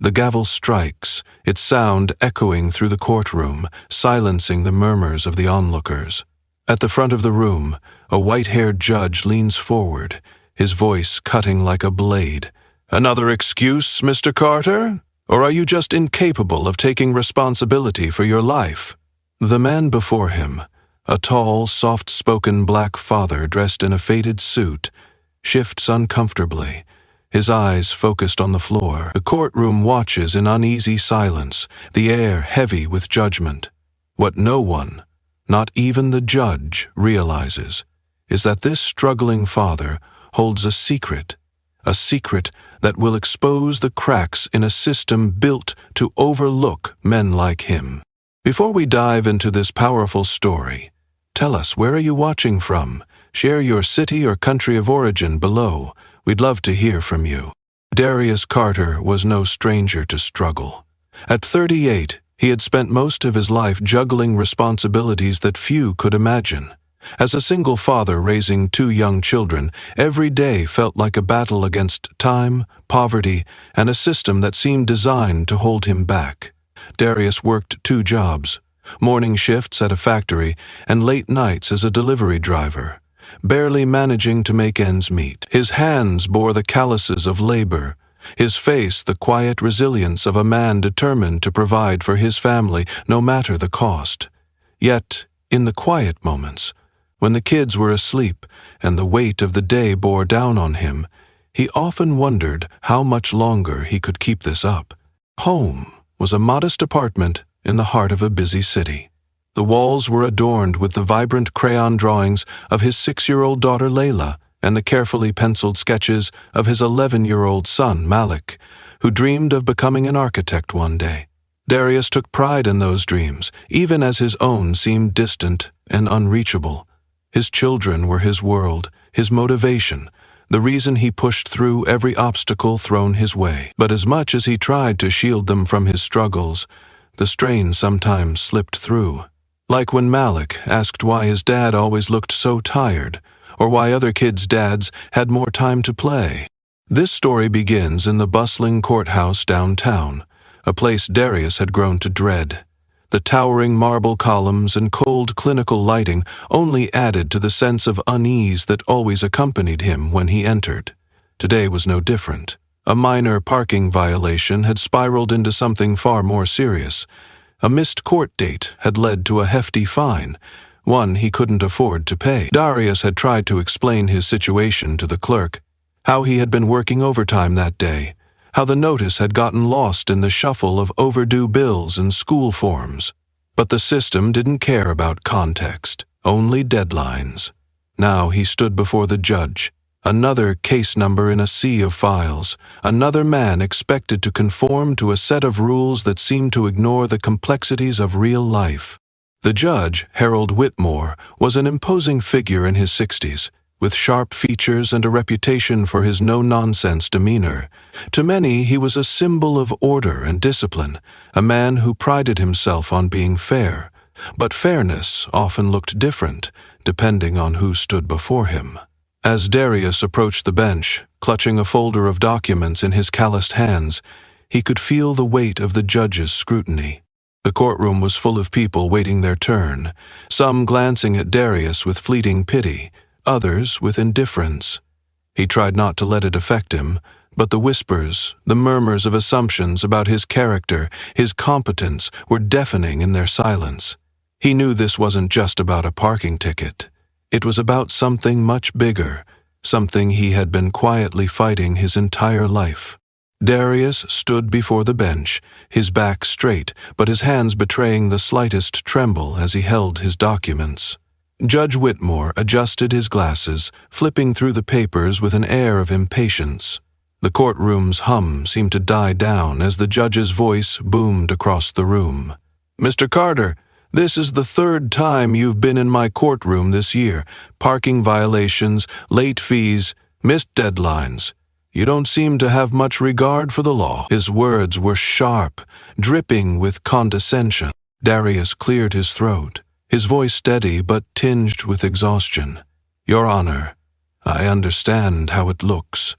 The gavel strikes, its sound echoing through the courtroom, silencing the murmurs of the onlookers. At the front of the room, a white-haired judge leans forward, his voice cutting like a blade. "Another excuse, Mr. Carter? Or are you just incapable of taking responsibility for your life?" The man before him, a tall, soft-spoken black father dressed in a faded suit, shifts uncomfortably, his eyes focused on the floor. The courtroom watches in uneasy silence, the air heavy with judgment. What no one, not even the judge, realizes is that this struggling father holds a secret that will expose the cracks in a system built to overlook men like him. Before we dive into this powerful story, tell us, where are you watching from? Share your city or country of origin below. We'd love to hear from you. Darius Carter was no stranger to struggle. At 38, he had spent most of his life juggling responsibilities that few could imagine. As a single father raising 2 young children, every day felt like a battle against time, poverty, and a system that seemed designed to hold him back. Darius worked 2 jobs, morning shifts at a factory and late nights as a delivery driver, barely managing to make ends meet. His hands bore the calluses of labor, his face the quiet resilience of a man determined to provide for his family no matter the cost. Yet, in the quiet moments, when the kids were asleep and the weight of the day bore down on him, he often wondered how much longer he could keep this up. Home was a modest apartment in the heart of a busy city. The walls were adorned with the vibrant crayon drawings of his 6-year-old daughter Layla and the carefully penciled sketches of his 11-year-old son Malik, who dreamed of becoming an architect one day. Darius took pride in those dreams, even as his own seemed distant and unreachable. His children were his world, his motivation, the reason he pushed through every obstacle thrown his way. But as much as he tried to shield them from his struggles, the strain sometimes slipped through. Like when Malik asked why his dad always looked so tired, or why other kids' dads had more time to play. This story begins in the bustling courthouse downtown, a place Darius had grown to dread. The towering marble columns and cold clinical lighting only added to the sense of unease that always accompanied him when he entered. Today was no different. A minor parking violation had spiraled into something far more serious. A missed court date had led to a hefty fine, one he couldn't afford to pay. Darius had tried to explain his situation to the clerk, how he had been working overtime that day, how the notice had gotten lost in the shuffle of overdue bills and school forms. But the system didn't care about context, only deadlines. Now he stood before the judge, another case number in a sea of files, another man expected to conform to a set of rules that seemed to ignore the complexities of real life. The judge, Harold Whitmore, was an imposing figure in his 60s, with sharp features and a reputation for his no-nonsense demeanor. To many, he was a symbol of order and discipline, a man who prided himself on being fair. But fairness often looked different, depending on who stood before him. As Darius approached the bench, clutching a folder of documents in his calloused hands, he could feel the weight of the judge's scrutiny. The courtroom was full of people waiting their turn, some glancing at Darius with fleeting pity, others with indifference. He tried not to let it affect him, but the whispers, the murmurs of assumptions about his character, his competence, were deafening in their silence. He knew this wasn't just about a parking ticket. It was about something much bigger, something he had been quietly fighting his entire life. Darius stood before the bench, his back straight, but his hands betraying the slightest tremble as he held his documents. Judge Whitmore adjusted his glasses, flipping through the papers with an air of impatience. The courtroom's hum seemed to die down as the judge's voice boomed across the room. "Mr. Carter, this is the 3rd time you've been in my courtroom this year. Parking violations, late fees, missed deadlines. You don't seem to have much regard for the law." His words were sharp, dripping with condescension. Darius cleared his throat, his voice steady but tinged with exhaustion. "Your Honor, I understand how it looks,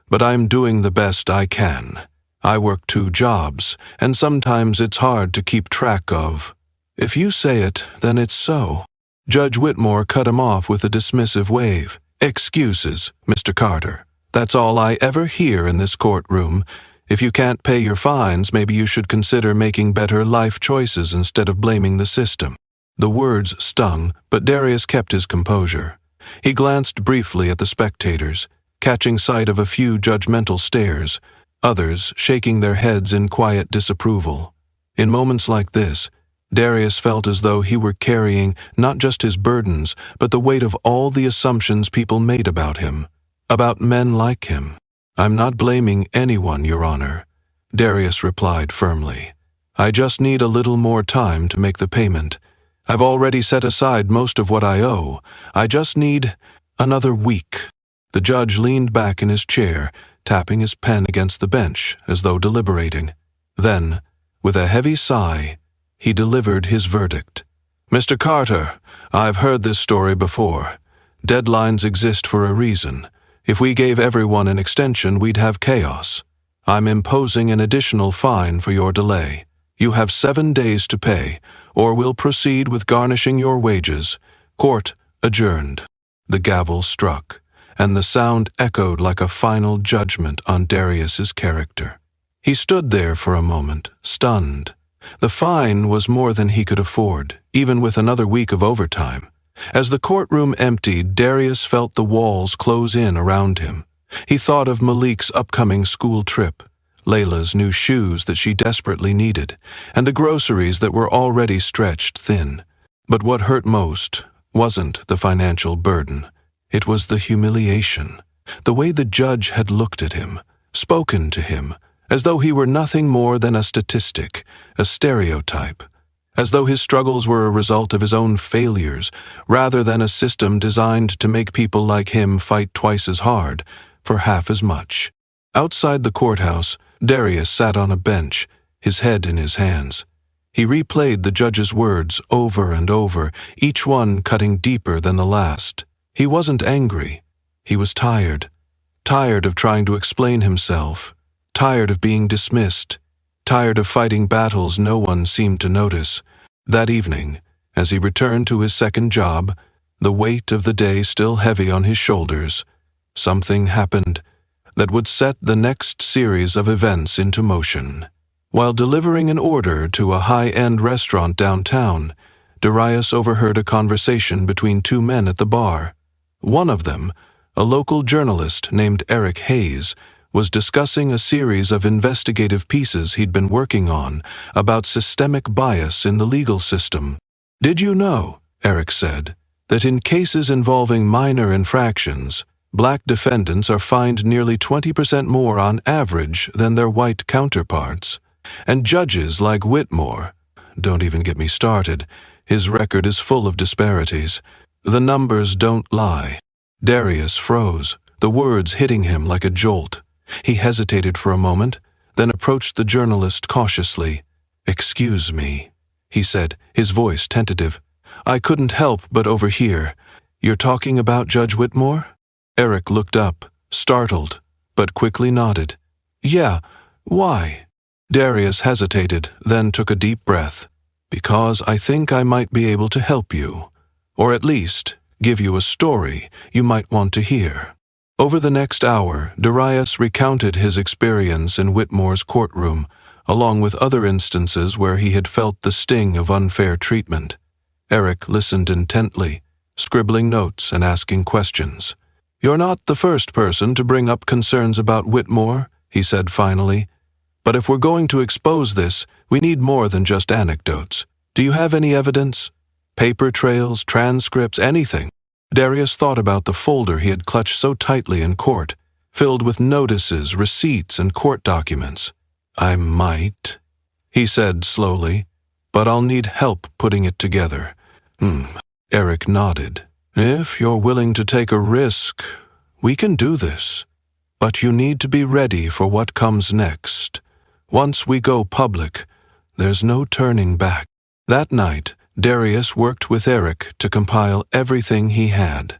but I'm doing the best I can. I work 2 jobs, and sometimes it's hard to keep track of. If you say it, then it's so." Judge Whitmore cut him off with a dismissive wave. "Excuses, Mr. Carter. That's all I ever hear in this courtroom. If you can't pay your fines, maybe you should consider making better life choices instead of blaming the system." The words stung, but Darius kept his composure. He glanced briefly at the spectators, catching sight of a few judgmental stares, others shaking their heads in quiet disapproval. In moments like this, Darius felt as though he were carrying not just his burdens, but the weight of all the assumptions people made about him, about men like him. "I'm not blaming anyone, Your Honor," Darius replied firmly. "I just need a little more time to make the payment. I've already set aside most of what I owe. I just need another week." The judge leaned back in his chair, tapping his pen against the bench as though deliberating. Then, with a heavy sigh, he delivered his verdict. "Mr. Carter, I've heard this story before. Deadlines exist for a reason. If we gave everyone an extension, we'd have chaos. I'm imposing an additional fine for your delay. You have 7 days to pay, or we'll proceed with garnishing your wages. Court adjourned." The gavel struck, and the sound echoed like a final judgment on Darius's character. He stood there for a moment, stunned. The fine was more than he could afford, even with another week of overtime. As the courtroom emptied, Darius felt the walls close in around him. He thought of Malik's upcoming school trip, Layla's new shoes that she desperately needed, and the groceries that were already stretched thin. But what hurt most wasn't the financial burden. It was the humiliation, the way the judge had looked at him, spoken to him, as though he were nothing more than a statistic, a stereotype, as though his struggles were a result of his own failures, rather than a system designed to make people like him fight twice as hard for half as much. Outside the courthouse, Darius sat on a bench, his head in his hands. He replayed the judge's words over and over, each one cutting deeper than the last. He wasn't angry. He was tired. Tired of trying to explain himself. Tired of being dismissed. Tired of fighting battles no one seemed to notice. That evening, as he returned to his second job, the weight of the day still heavy on his shoulders, something happened that would set the next series of events into motion. While delivering an order to a high-end restaurant downtown, Darius overheard a conversation between 2 men at the bar. One of them, a local journalist named Eric Hayes, was discussing a series of investigative pieces he'd been working on about systemic bias in the legal system. "Did you know," Eric said, "that in cases involving minor infractions, black defendants are fined nearly 20% more on average than their white counterparts? And judges like Whitmore, don't even get me started, his record is full of disparities. The numbers don't lie." Darius froze, the words hitting him like a jolt. He hesitated for a moment, then approached the journalist cautiously. "Excuse me," he said, his voice tentative. "I couldn't help but overhear. You're talking about Judge Whitmore?" Eric looked up, startled, but quickly nodded. "Yeah, why?" Darius hesitated, then took a deep breath. "Because I think I might be able to help you, or at least give you a story you might want to hear." Over the next hour, Darius recounted his experience in Whitmore's courtroom, along with other instances where he had felt the sting of unfair treatment. Eric listened intently, scribbling notes and asking questions. "You're not the first person to bring up concerns about Whitmore," he said finally. "But if we're going to expose this, we need more than just anecdotes. Do you have any evidence? Paper trails, transcripts, anything?" Darius thought about the folder he had clutched so tightly in court, filled with notices, receipts, and court documents. "I might," he said slowly, "but I'll need help putting it together." Eric nodded. "If you're willing to take a risk, we can do this. But you need to be ready for what comes next. Once we go public, there's no turning back." That night, Darius worked with Eric to compile everything he had.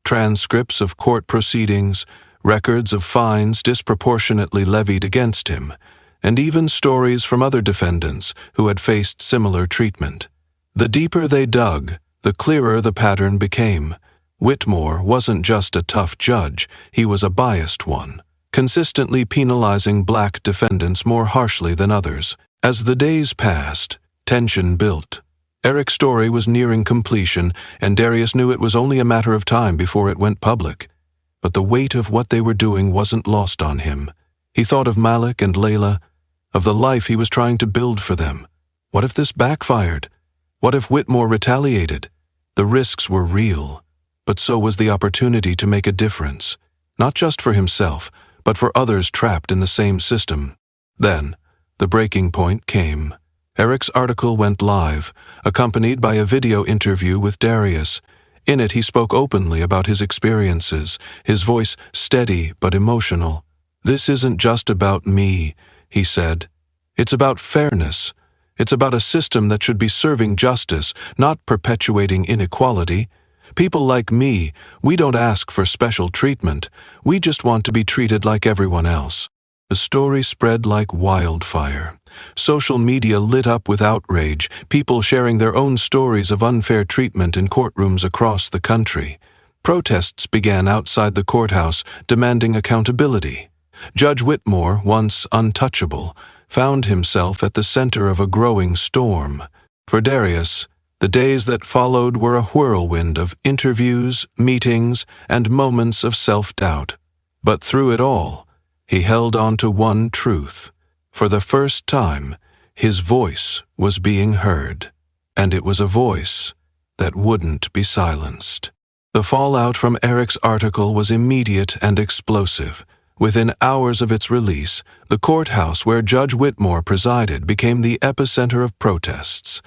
Transcripts of court proceedings, records of fines disproportionately levied against him, and even stories from other defendants who had faced similar treatment. The deeper they dug, the clearer the pattern became. Whitmore wasn't just a tough judge, he was a biased one, consistently penalizing black defendants more harshly than others. As the days passed, tension built. Eric's story was nearing completion, and Darius knew it was only a matter of time before it went public. But the weight of what they were doing wasn't lost on him. He thought of Malik and Layla, of the life he was trying to build for them. What if this backfired? What if Whitmore retaliated? The risks were real, but so was the opportunity to make a difference, not just for himself, but for others trapped in the same system. Then, the breaking point came. Eric's article went live, accompanied by a video interview with Darius. In it, he spoke openly about his experiences, his voice steady but emotional. "This isn't just about me," he said. "It's about fairness. It's about a system that should be serving justice, not perpetuating inequality. People like me, we don't ask for special treatment. We just want to be treated like everyone else." The story spread like wildfire. Social media lit up with outrage, people sharing their own stories of unfair treatment in courtrooms across the country. Protests began outside the courthouse, demanding accountability. Judge Whitmore, once untouchable, found himself at the center of a growing storm. For Darius, the days that followed were a whirlwind of interviews, meetings, and moments of self-doubt. But through it all, he held on to one truth. For the first time, his voice was being heard, and it was a voice that wouldn't be silenced. The fallout from Eric's article was immediate and explosive. Within hours of its release, the courthouse where Judge Whitmore presided became the epicenter of protests.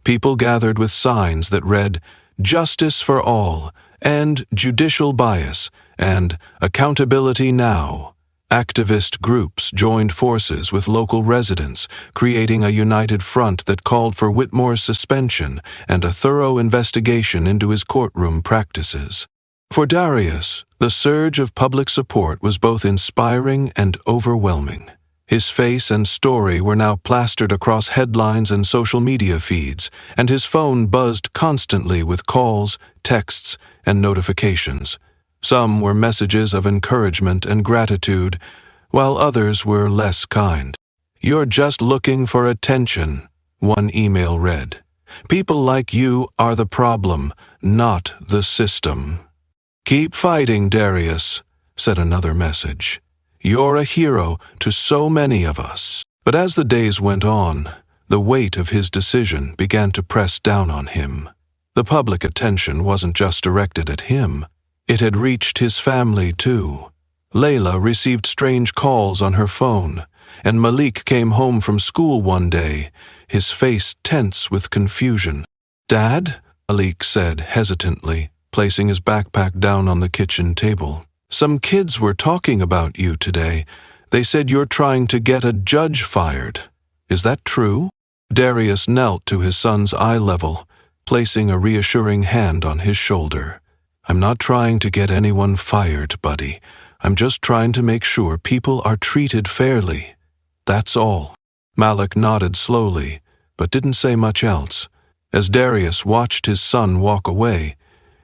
People gathered with signs that read, "Justice for all," and "Judicial bias," and "Accountability now." Activist groups joined forces with local residents, creating a united front that called for Whitmore's suspension and a thorough investigation into his courtroom practices. For Darius, the surge of public support was both inspiring and overwhelming. His face and story were now plastered across headlines and social media feeds, and his phone buzzed constantly with calls, texts, and notifications. Some were messages of encouragement and gratitude, while others were less kind. "You're just looking for attention," one email read. "People like you are the problem, not the system." "Keep fighting, Darius," said another message. "You're a hero to so many of us." But as the days went on, the weight of his decision began to press down on him. The public attention wasn't just directed at him. It had reached his family, too. Layla received strange calls on her phone, and Malik came home from school one day, his face tense with confusion. "Dad?" Malik said hesitantly, placing his backpack down on the kitchen table. "Some kids were talking about you today. They said you're trying to get a judge fired. Is that true?" Darius knelt to his son's eye level, placing a reassuring hand on his shoulder. "I'm not trying to get anyone fired, buddy. I'm just trying to make sure people are treated fairly. That's all." Malik nodded slowly, but didn't say much else. As Darius watched his son walk away,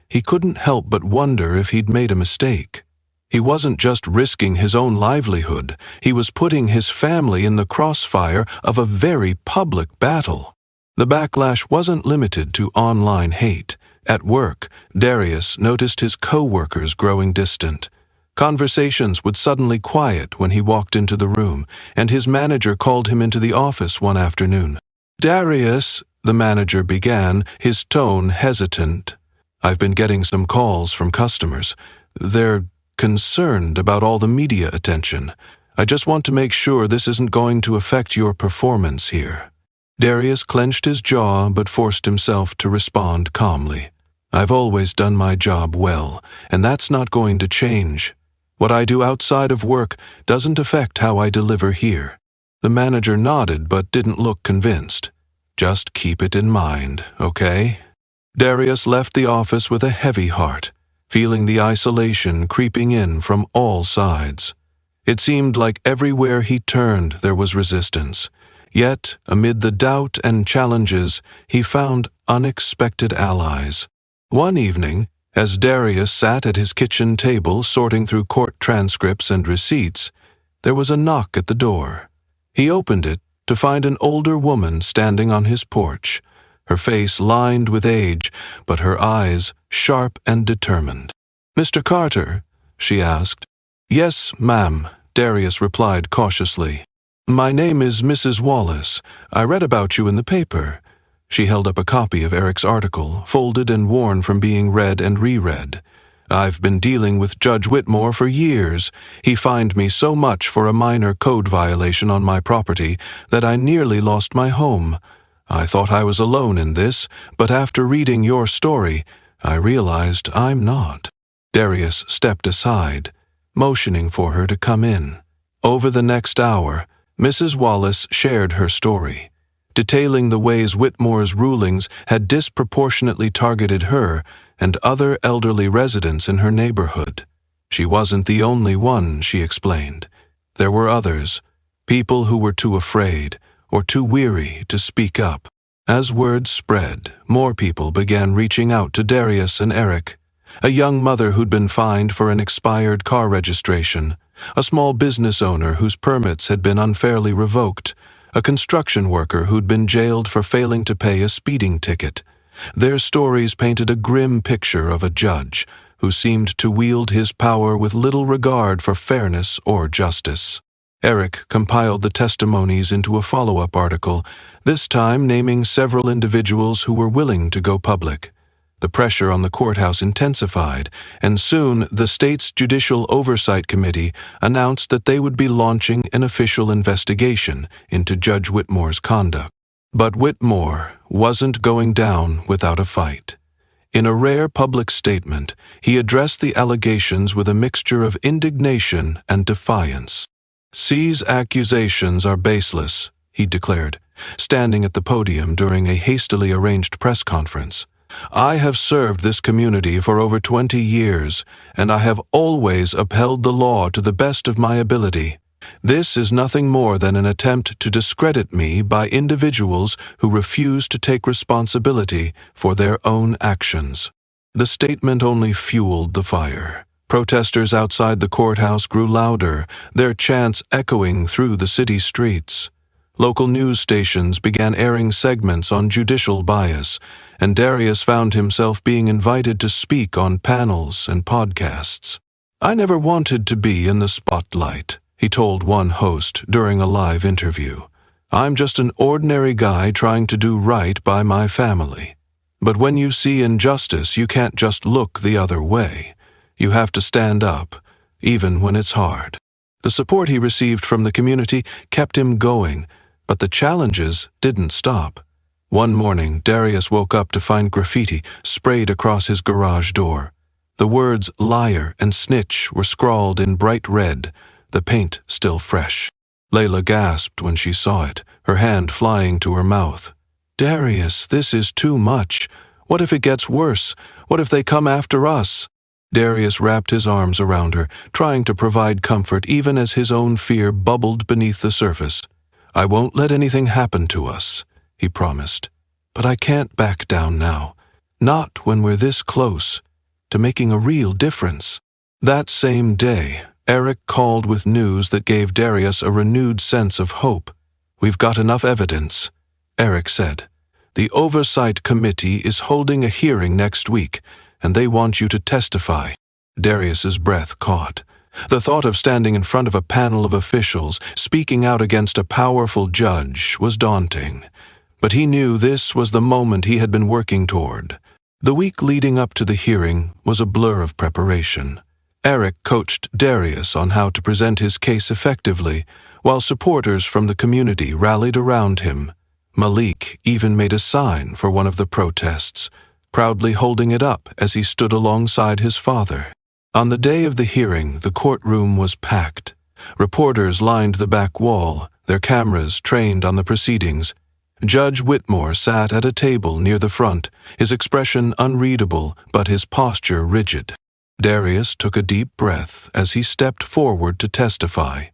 he couldn't help but wonder if he'd made a mistake. He wasn't just risking his own livelihood, he was putting his family in the crossfire of a very public battle. The backlash wasn't limited to online hate. At work, Darius noticed his co-workers growing distant. Conversations would suddenly quiet when he walked into the room, and his manager called him into the office one afternoon. "Darius," the manager began, his tone hesitant. "I've been getting some calls from customers. They're concerned about all the media attention. I just want to make sure this isn't going to affect your performance here." Darius clenched his jaw but forced himself to respond calmly. "I've always done my job well, and that's not going to change. What I do outside of work doesn't affect how I deliver here." The manager nodded but didn't look convinced. "Just keep it in mind, okay?" Darius left the office with a heavy heart, feeling the isolation creeping in from all sides. It seemed like everywhere he turned there was resistance. Yet, amid the doubt and challenges, he found unexpected allies. One evening, as Darius sat at his kitchen table sorting through court transcripts and receipts, there was a knock at the door. He opened it to find an older woman standing on his porch, her face lined with age, but her eyes sharp and determined. "Mr. Carter?" she asked. "Yes, ma'am," Darius replied cautiously. "My name is Mrs. Wallace. I read about you in the paper." She held up a copy of Eric's article, folded and worn from being read and reread. "I've been dealing with Judge Whitmore for years. He fined me so much for a minor code violation on my property that I nearly lost my home. I thought I was alone in this, but after reading your story, I realized I'm not." Darius stepped aside, motioning for her to come in. Over the next hour, Mrs. Wallace shared her story, detailing the ways Whitmore's rulings had disproportionately targeted her and other elderly residents in her neighborhood. She wasn't the only one, she explained. There were others, people who were too afraid or too weary to speak up. As word spread, more people began reaching out to Darius and Eric. A young mother who'd been fined for an expired car registration, a small business owner whose permits had been unfairly revoked, a construction worker who'd been jailed for failing to pay a speeding ticket. Their stories painted a grim picture of a judge who seemed to wield his power with little regard for fairness or justice. Eric compiled the testimonies into a follow-up article, this time naming several individuals who were willing to go public. The pressure on the courthouse intensified, and soon the state's Judicial Oversight Committee announced that they would be launching an official investigation into Judge Whitmore's conduct. But Whitmore wasn't going down without a fight. In a rare public statement, he addressed the allegations with a mixture of indignation and defiance. "These accusations are baseless," he declared, standing at the podium during a hastily arranged press conference. "I have served this community for over 20 years, and I have always upheld the law to the best of my ability. This is nothing more than an attempt to discredit me by individuals who refuse to take responsibility for their own actions." The statement only fueled the fire. Protesters outside the courthouse grew louder, their chants echoing through the city streets. Local news stations began airing segments on judicial bias, and Darius found himself being invited to speak on panels and podcasts. "I never wanted to be in the spotlight," he told one host during a live interview. "I'm just an ordinary guy trying to do right by my family. But when you see injustice, you can't just look the other way. You have to stand up, even when it's hard." The support he received from the community kept him going, but the challenges didn't stop. One morning, Darius woke up to find graffiti sprayed across his garage door. The words liar and snitch were scrawled in bright red, the paint still fresh. Layla gasped when she saw it, her hand flying to her mouth. "Darius, this is too much. What if it gets worse? What if they come after us?" Darius wrapped his arms around her, trying to provide comfort even as his own fear bubbled beneath the surface. "I won't let anything happen to us," he promised. "But I can't back down now. Not when we're this close to making a real difference." That same day, Eric called with news that gave Darius a renewed sense of hope. "We've got enough evidence," Eric said. "The Oversight Committee is holding a hearing next week, and they want you to testify." Darius's breath caught. The thought of standing in front of a panel of officials, speaking out against a powerful judge, was daunting. But he knew this was the moment he had been working toward. The week leading up to the hearing was a blur of preparation. Eric coached Darius on how to present his case effectively, while supporters from the community rallied around him. Malik even made a sign for one of the protests, proudly holding it up as he stood alongside his father. On the day of the hearing, the courtroom was packed. Reporters lined the back wall, their cameras trained on the proceedings. Judge Whitmore sat at a table near the front, his expression unreadable but his posture rigid. Darius took a deep breath as he stepped forward to testify.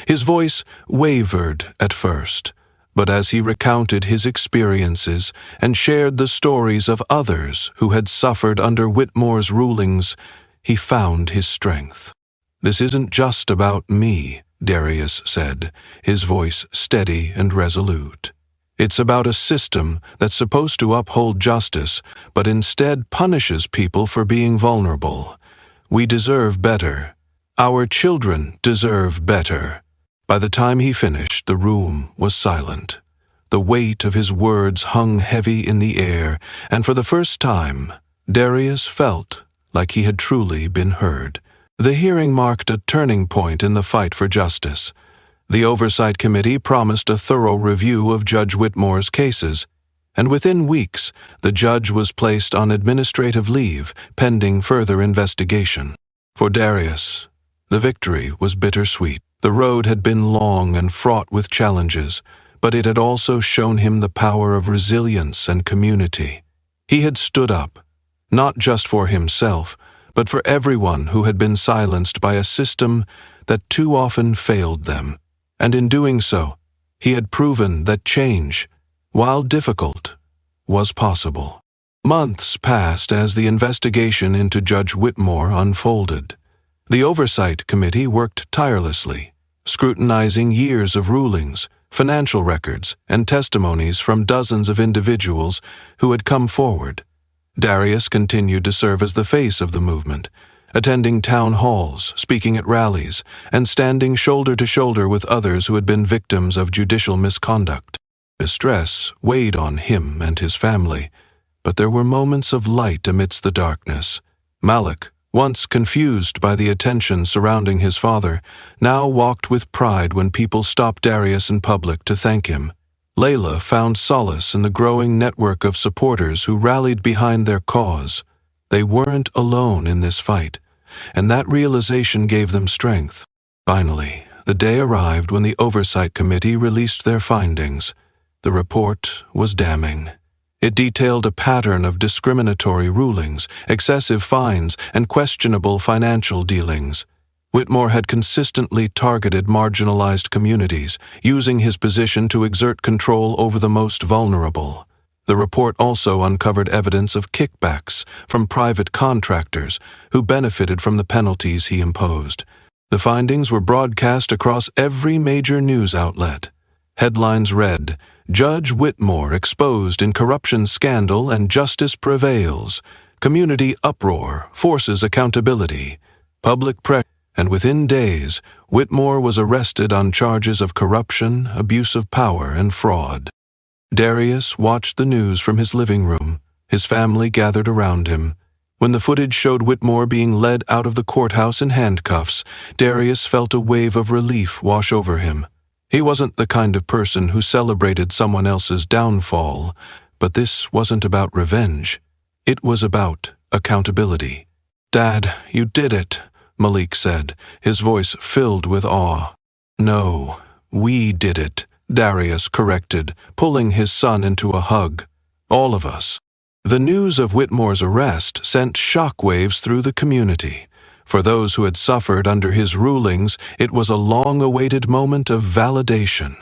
His voice wavered at first, but as he recounted his experiences and shared the stories of others who had suffered under Whitmore's rulings, he found his strength. "This isn't just about me," Darius said, his voice steady and resolute. "It's about a system that's supposed to uphold justice, but instead punishes people for being vulnerable. We deserve better. Our children deserve better." By the time he finished, the room was silent. The weight of his words hung heavy in the air, and for the first time, Darius felt like he had truly been heard. The hearing marked a turning point in the fight for justice. The Oversight Committee promised a thorough review of Judge Whitmore's cases, and within weeks, the judge was placed on administrative leave pending further investigation. For Darius, the victory was bittersweet. The road had been long and fraught with challenges, but it had also shown him the power of resilience and community. He had stood up, not just for himself, but for everyone who had been silenced by a system that too often failed them. And in doing so, he had proven that change, while difficult, was possible. Months passed as the investigation into Judge Whitmore unfolded. The Oversight Committee worked tirelessly, scrutinizing years of rulings, financial records, and testimonies from dozens of individuals who had come forward. Darius continued to serve as the face of the movement, attending town halls, speaking at rallies, and standing shoulder to shoulder with others who had been victims of judicial misconduct. Distress weighed on him and his family, but there were moments of light amidst the darkness. Malik, once confused by the attention surrounding his father, now walked with pride when people stopped Darius in public to thank him. Layla found solace in the growing network of supporters who rallied behind their cause. They weren't alone in this fight, and that realization gave them strength. Finally, the day arrived when the Oversight Committee released their findings. The report was damning. It detailed a pattern of discriminatory rulings, excessive fines, and questionable financial dealings. Whitmore had consistently targeted marginalized communities, using his position to exert control over the most vulnerable. The report also uncovered evidence of kickbacks from private contractors who benefited from the penalties he imposed. The findings were broadcast across every major news outlet. Headlines read, "Judge Whitmore exposed in corruption scandal and justice prevails. Community uproar forces accountability. Public pressure." And within days, Whitmore was arrested on charges of corruption, abuse of power, and fraud. Darius watched the news from his living room. His family gathered around him. When the footage showed Whitmore being led out of the courthouse in handcuffs, Darius felt a wave of relief wash over him. He wasn't the kind of person who celebrated someone else's downfall, but this wasn't about revenge. It was about accountability. "Dad, you did it," Malik said, his voice filled with awe. "No, we did it," Darius corrected, pulling his son into a hug. "All of us." The news of Whitmore's arrest sent shockwaves through the community. For those who had suffered under his rulings, it was a long-awaited moment of validation.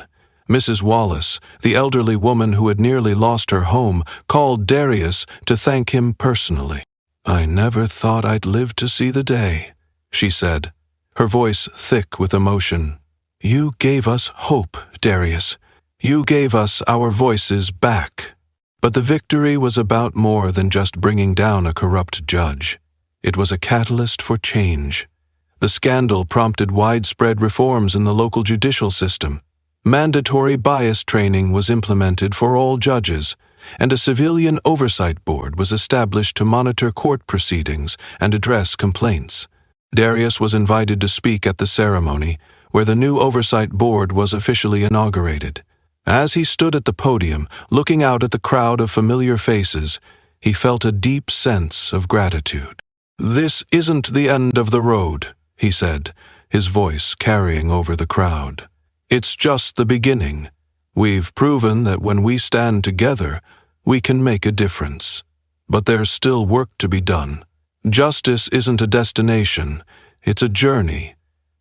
Mrs. Wallace, the elderly woman who had nearly lost her home, called Darius to thank him personally. "I never thought I'd live to see the day," she said, her voice thick with emotion. "You gave us hope, Darius. You gave us our voices back." But the victory was about more than just bringing down a corrupt judge. It was a catalyst for change. The scandal prompted widespread reforms in the local judicial system. Mandatory bias training was implemented for all judges, and a civilian oversight board was established to monitor court proceedings and address complaints. Darius was invited to speak at the ceremony, where the new oversight board was officially inaugurated. As he stood at the podium, looking out at the crowd of familiar faces, he felt a deep sense of gratitude. "This isn't the end of the road," he said, his voice carrying over the crowd. "It's just the beginning. We've proven that when we stand together, we can make a difference. But there's still work to be done. Justice isn't a destination, it's a journey,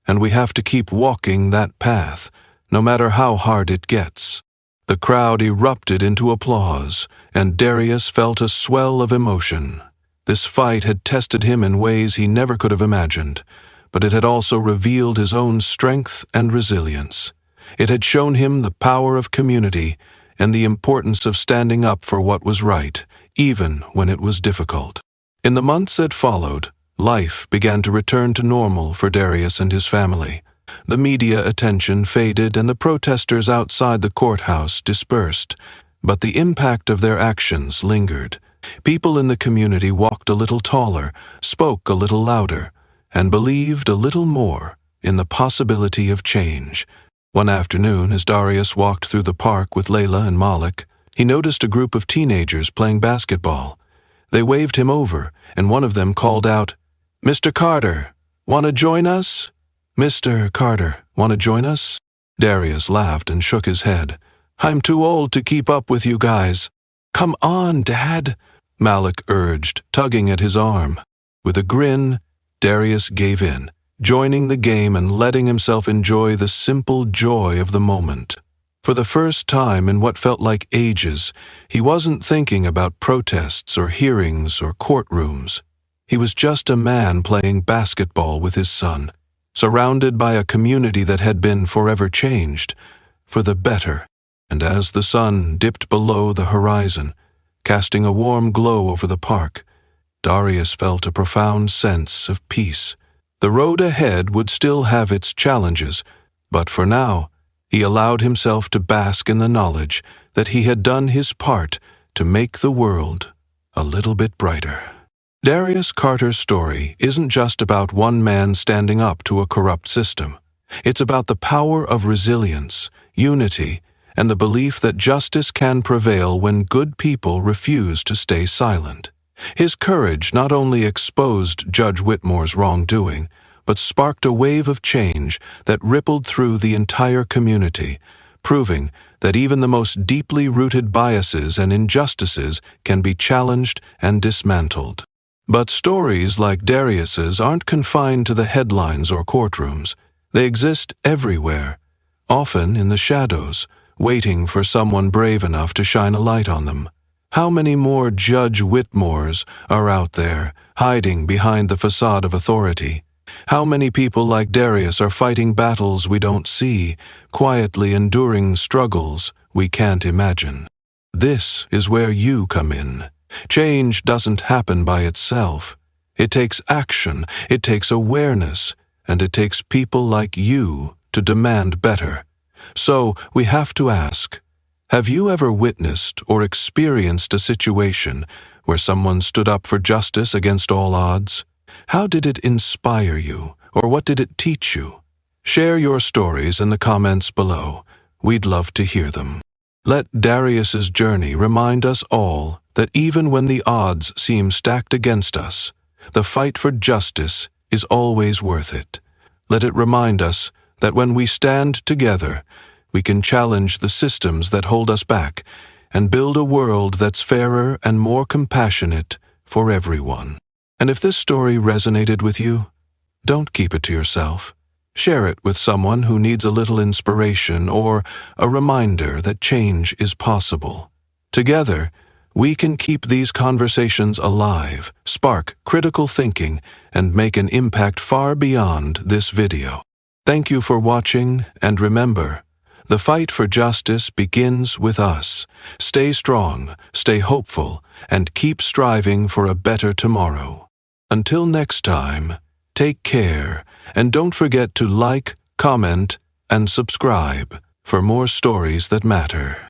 and we have to keep walking that path, no matter how hard it gets. The crowd erupted into applause, and Darius felt a swell of emotion. This fight had tested him in ways he never could have imagined, but it had also revealed his own strength and resilience. It had shown him the power of community and the importance of standing up for what was right, even when it was difficult. In the months that followed, life began to return to normal for Darius and his family. The media attention faded and the protesters outside the courthouse dispersed, but the impact of their actions lingered. People in the community walked a little taller, spoke a little louder, and believed a little more in the possibility of change. One afternoon, as Darius walked through the park with Layla and Malik, he noticed a group of teenagers playing basketball. They waved him over, and one of them called out, "Mr. Carter, want to join us?" "Mr. Carter, want to join us?" Darius laughed and shook his head. "I'm too old to keep up with you guys." "Come on, Dad," Malik urged, tugging at his arm. With a grin, Darius gave in, joining the game and letting himself enjoy the simple joy of the moment. For the first time in what felt like ages, he wasn't thinking about protests or hearings or courtrooms. He was just a man playing basketball with his son, surrounded by a community that had been forever changed, for the better. And as the sun dipped below the horizon, casting a warm glow over the park, Darius felt a profound sense of peace. The road ahead would still have its challenges, but for now, he allowed himself to bask in the knowledge that he had done his part to make the world a little bit brighter. Darius Carter's story isn't just about one man standing up to a corrupt system. It's about the power of resilience, unity, and the belief that justice can prevail when good people refuse to stay silent. His courage not only exposed Judge Whitmore's wrongdoing, but sparked a wave of change that rippled through the entire community, proving that even the most deeply rooted biases and injustices can be challenged and dismantled. But stories like Darius's aren't confined to the headlines or courtrooms. They exist everywhere, often in the shadows, waiting for someone brave enough to shine a light on them. How many more Judge Whitmores are out there, hiding behind the facade of authority? How many people like Darius are fighting battles we don't see, quietly enduring struggles we can't imagine? This is where you come in. Change doesn't happen by itself. It takes action, it takes awareness, and it takes people like you to demand better. So we have to ask, have you ever witnessed or experienced a situation where someone stood up for justice against all odds? How did it inspire you, or what did it teach you? Share your stories in the comments below. We'd love to hear them. Let Darius's journey remind us all that even when the odds seem stacked against us, the fight for justice is always worth it. Let it remind us that when we stand together, we can challenge the systems that hold us back and build a world that's fairer and more compassionate for everyone. And if this story resonated with you, don't keep it to yourself. Share it with someone who needs a little inspiration or a reminder that change is possible. Together, we can keep these conversations alive, spark critical thinking, and make an impact far beyond this video. Thank you for watching, and remember, the fight for justice begins with us. Stay strong, stay hopeful, and keep striving for a better tomorrow. Until next time, take care, and don't forget to like, comment, and subscribe for more stories that matter.